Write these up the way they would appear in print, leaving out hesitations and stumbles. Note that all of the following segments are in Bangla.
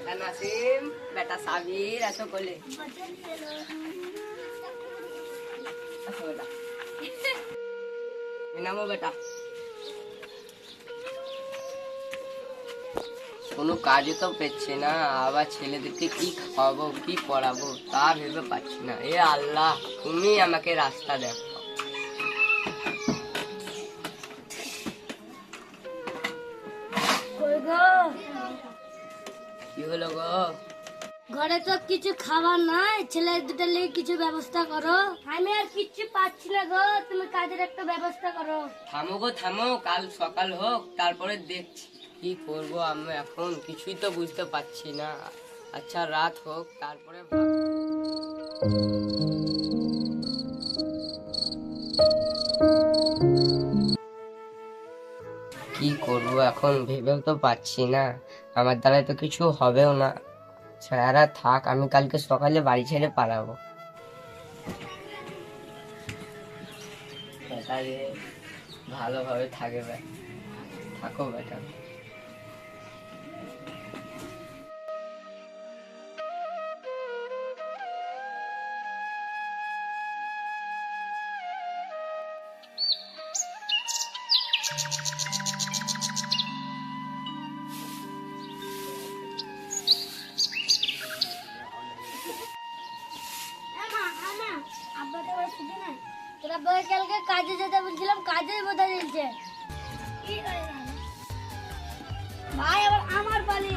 বেটা নাসিম, বেটা সাবির, আসো কোলে। আসো বেটা। নামো বেটা। কোনো কাজে তো পেচ্ছি না, আবার ছেলেদেরকে কি খাওয়াবো কি পড়াবো তা ভেবে পাচ্ছি না। এ আল্লাহ, তুমি আমাকে রাস্তা দেখো। কি হলো গো? ঘরে তো কিছু খাবার নাই, ছেলে দুটো লেগে কিছু ব্যবস্থা করো। আমি আর কিছু পাচ্ছি না গো, তুমি কাজের একটা ব্যবস্থা করো। থামো গো থামো, কাল সকাল হোক তারপরে দেখছি কি করবো। আমি এখন কিছুই তো বুঝতে পারছি না। আচ্ছা রাত হোক তারপরে কি করবো এখন ভেবেও তো পাচ্ছি না। আমার দ্বারাই তো কিছু হবেও না। সারা থাক, আমি কালকে সকালে বাড়ি ছেড়ে পালাবো। বেটা রে, ভালোভাবে থাকবে, থাকো বেটা। তোরা বই কালকে কাজে যেতে বলছিলাম, কাজেই বোঝা যাচ্ছে। ভাই আবার আমার পালি।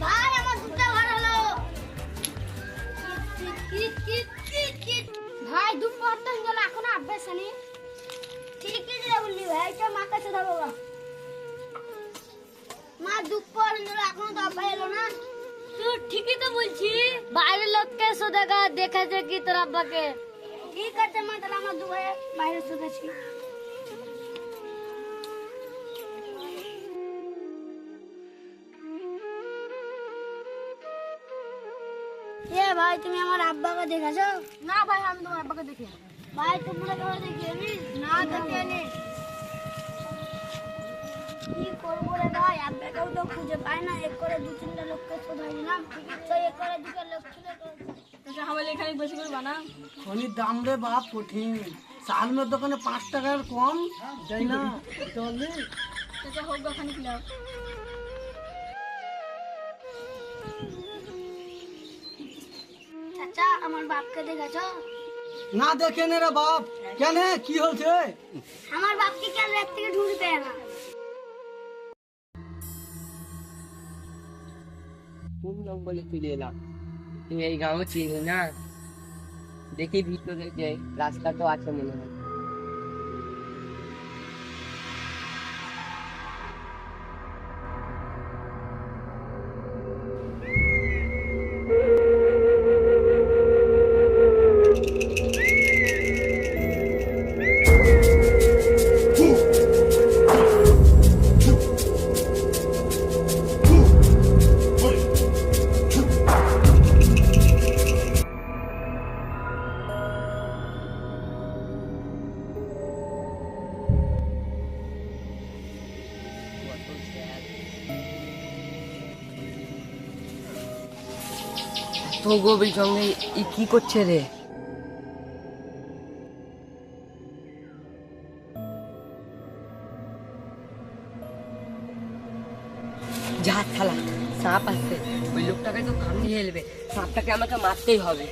ভাই আমার দুধটা ভালো হলো। ভাই দুধ পড়তে গেল, এখনো অভ্যাস নেই। ঠিকই যেটা বললি ভাই, তো মা কাছে যাবো। মা দুধ পড়ে গেল, এখনো তো অভ্যাস এলো না। তুই ঠিকই তো বলছি, বাইরের লোককে এসে দেখা দেখেছে কি তোর আব্বাকে। ঠিক আছে মা, তাহলে আমরা দুভাই বাইরে শুধেছি। ভাই তুমি আমার আব্বাকে দেখেছো? না ভাই, আমি তোমার আব্বাকে দেখি। ভাই তোমরা কেউ দেখিনি? না দেখিনি। কি করবো রে ভাই, আব্বাকেও তো খুঁজে পাই না। এক করে দু তিনটা লোককে শোধাই দিলাম, তো এক করে দুটো লোক ছিল তো হাওয়ালে এখানে বেশি করে বানা। খনির দাম রে বাপ কঠিন। চালের দোকানে 5 টাকার কম দেয় না। চলে সেটা হোক ওখানে খিলাও। চাচা আমার বাপকে দেখেছো? না দেখে নে রে বাপ। কেন, কি হয়েছে? আমার বাপকে কেন রাত থেকে ঢুকতে দেয় না? কোন জঙ্গলে চলে এলাম? তুমি এই গাঁও চিনি না? দেখি ভিতরে যাই, রাস্তা তো আছে মনে হয়। তো গভীর জঙ্গলে কি করছে রে? যা থালা, সাপ আসছে। ওই লোকটাকে তো কামড়িয়ে নেবে, সাপটাকে আমাকে মারতেই হবে।